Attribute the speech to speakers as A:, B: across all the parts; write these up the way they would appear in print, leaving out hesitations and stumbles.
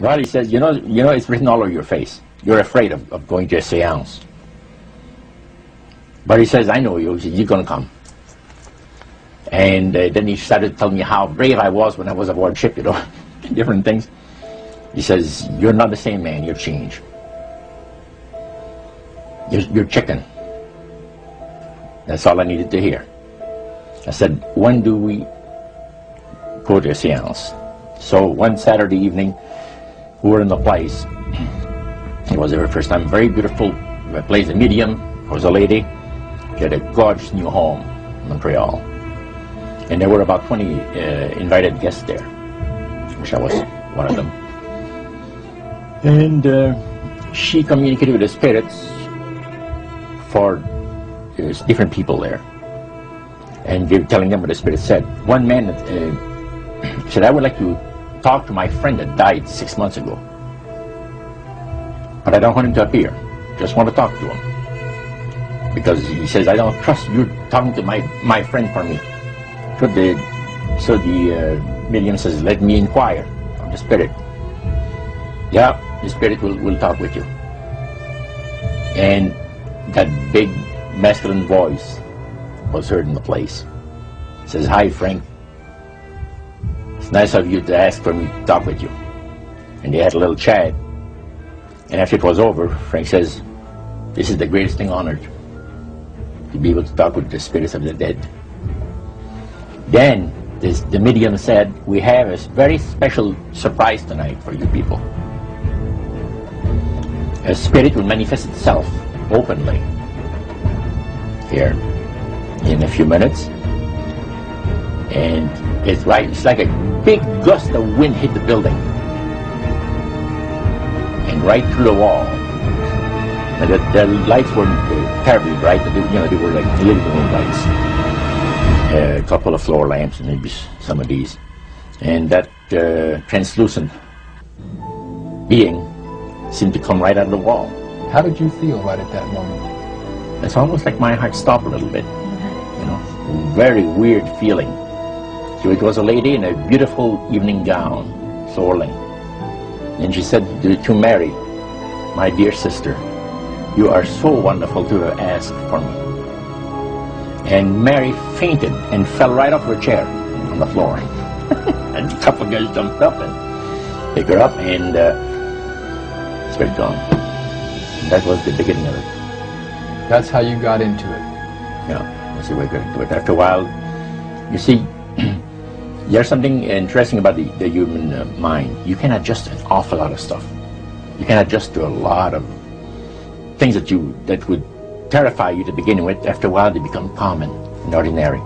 A: Well, he says, you know, it's written all over your face. You're afraid of going to a seance. But he says, I know you. He says, you're going to come. And then he started telling me how brave I was when I was aboard ship, you know, different things. He says, you're not the same man, you're changed. You're chicken. That's all I needed to hear. I said, when do we go to a seance? So one Saturday evening, we were in the place. It was the first time. Very beautiful place. The medium was a lady. She had a gorgeous new home in Montreal. And there were about 20 invited guests there, which I was one of them. And she communicated with the spirits for different people there. And they were telling them what the spirit said. One man said, I would like to talk to my friend that died 6 months ago. But I don't want him to appear. Just want to talk to him. Because he says, I don't trust you talking to my friend for me. So the medium says, let me inquire of the spirit. Yeah, the spirit will talk with you. And that big masculine voice was heard in the place. It says, hi Frank. It's nice of you to ask for me to talk with you. And they had a little chat. And after it was over, Frank says, this is the greatest thing on earth, to be able to talk with the spirits of the dead. Then the medium said, we have a very special surprise tonight for you people. A spirit will manifest itself openly here in a few minutes. And it's like a big gust of wind hit the building. And right through the wall. And the lights were terribly bright, but they were like living room lights. A couple of floor lamps and maybe some of these. And that translucent being seemed to come right out of the wall.
B: How did you feel right at that moment?
A: It's almost like my heart stopped a little bit. You know, very weird feeling. So it was a lady in a beautiful evening gown, swirling. And she said to Mary, my dear sister, you are so wonderful to have asked for me. And Mary fainted and fell right off her chair on the floor. And a couple of guys jumped up and picked her up, and spirit gone. And that was the beginning of it.
B: That's how you got into it.
A: Yeah, that's the way I got into it. After a while, you see, there's something interesting about the human mind. You can adjust an awful lot of stuff. You can adjust to a lot of things that would terrify you to begin with. After a while, they become common and ordinary.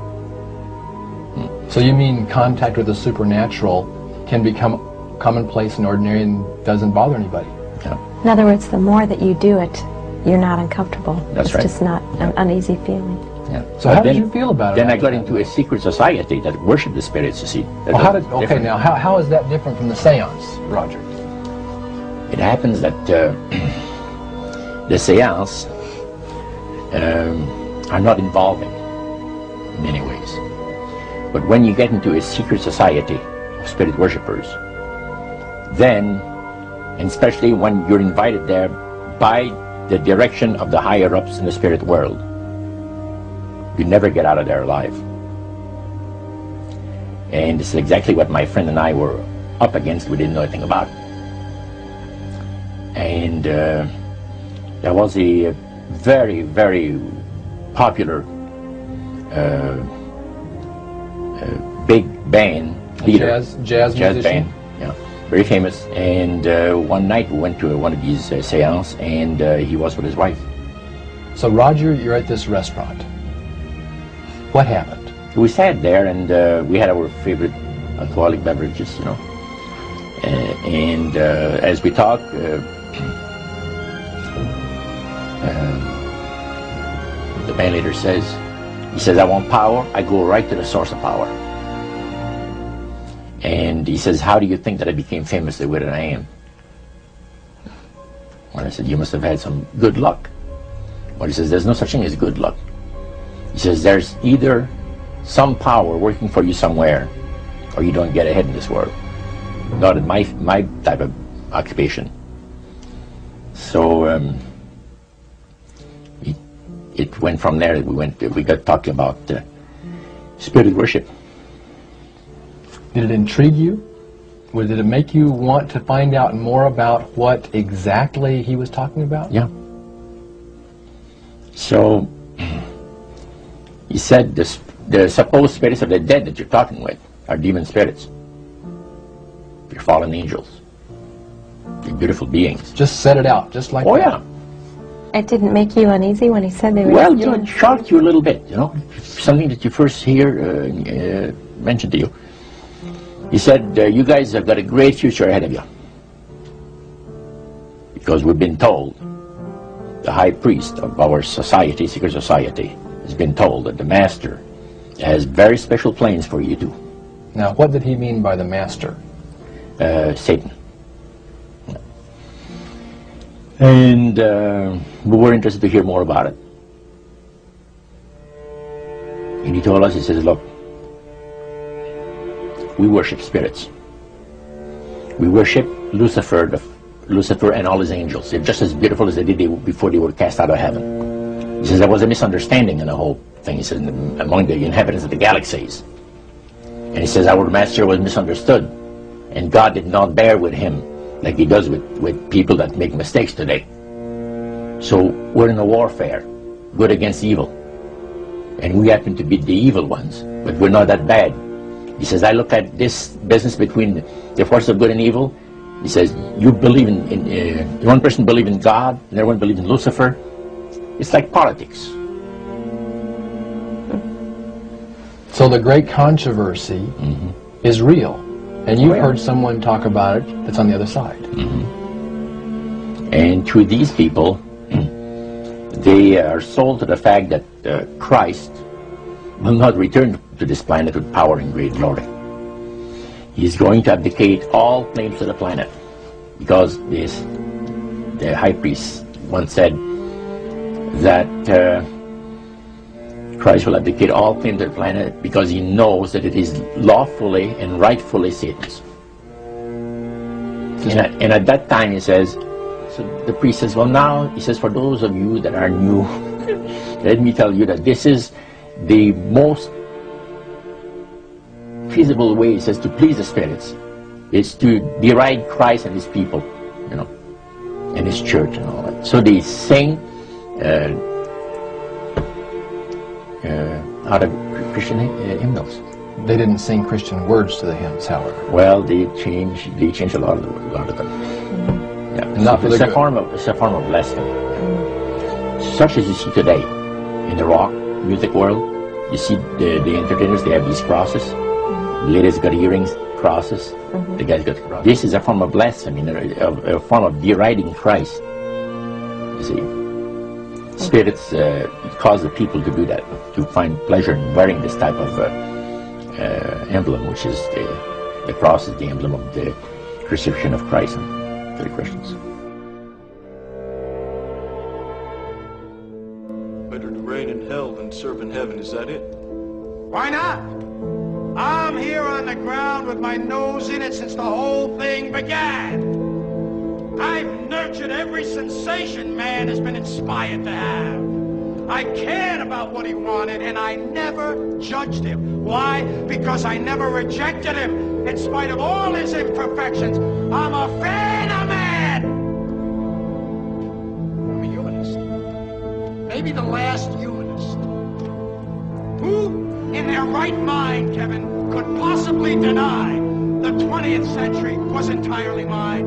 B: So you mean contact with the supernatural can become commonplace and ordinary and doesn't bother anybody?
A: Yeah.
C: In other words, the more that you do it, you're not uncomfortable.
A: That's right.
C: It's just not an uneasy feeling.
A: Yeah.
B: So how did you feel about it?
A: Then I got into a secret society that worshipped the spirits, you see.
B: Well, now how is that different from the seance, Roger?
A: It happens that the seance are not involving in many ways. But when you get into a secret society of spirit worshippers, then, and especially when you're invited there by the direction of the higher-ups in the spirit world, you never get out of there alive. And this is exactly what my friend and I were up against. We didn't know anything about. And there was a very, very popular big band leader.
B: Jazz musician?
A: Band, yeah, very famous. And one night we went to one of these seances, and he was with his wife.
B: So Roger, you're at this restaurant. What happened?
A: We sat there, and we had our favorite alcoholic beverages, you know. And as we talked, the band leader says, he says, I want power. I go right to the source of power. And he says, how do you think that I became famous the way that I am? Well, I said, you must have had some good luck. Well, he says, there's no such thing as good luck. He says, there's either some power working for you somewhere, or you don't get ahead in this world. Not in my type of occupation. So it went from there. We got talking about spirit worship.
B: Did it intrigue you? Or did it make you want to find out more about what exactly he was talking about?
A: Yeah. So he said the supposed spirits of the dead that you're talking with are demon spirits. They're fallen angels. They're beautiful beings.
B: Just set it out, just like
A: Oh,
B: that.
A: yeah.
C: It didn't make you uneasy when he said they were...
A: Well, it shocked you a little bit, something that you first hear mentioned to you. He said, you guys have got a great future ahead of you. Because we've been told, the high priest of our society, secret society, has been told that the master has very special plans for you too.
B: Now, what did he mean by the master?
A: Satan. And we were interested to hear more about it. And he told us, he says, look, we worship spirits. We worship Lucifer, Lucifer and all his angels. They're just as beautiful as they did before they were cast out of heaven. He says there was a misunderstanding in the whole thing. He says among the inhabitants of the galaxies. And he says our master was misunderstood. And God did not bear with him like he does with people that make mistakes today. So we're in a warfare, good against evil. And we happen to be the evil ones, but we're not that bad. He says, I look at this business between the forces of good and evil. He says, you believe in one person believes in God, and everyone believes in Lucifer. It's like politics.
B: So the great controversy is real. And you've heard someone talk about it that's on the other side.
A: And to these people, they are sold to the fact that Christ will not return to this planet with power and great glory. He's going to abdicate all claims to the planet, because the high priest once said that Christ will abdicate all claims to the planet because he knows that it is lawfully and rightfully Satan's. And at that time he says, so the priest says, well now, he says, for those of you that are new, let me tell you that this is the most feasible way, he says, to please the spirits is to deride Christ and his people, and his church and all that. So they sing out of Christian hymnals.
B: They didn't sing Christian words to the hymns, however.
A: Well, they changed a lot of them. Yeah,
B: not for
A: it's a form of blasphemy. Such as you see today in the rock music world. You see the entertainers, they have these crosses. The ladies got earrings, crosses. The guys got crosses. This is a form of blasphemy, a form of deriding Christ. You see, spirits cause the people to do that, to find pleasure in wearing this type of emblem, which is the cross is the emblem of the crucifixion of Christ to the Christians.
D: Better to reign in hell than serve in heaven, is that it?
E: Why not? I'm here on the ground with my nose in it since the whole thing began. I've nurtured every sensation man has been inspired to have. I cared about what he wanted, and I never judged him. Why? Because I never rejected him. In spite of all his imperfections, I'm a fan of man. I'm a humanist. Maybe the last humanist. Who in their right mind, Kevin, could possibly deny the 20th century was entirely mine?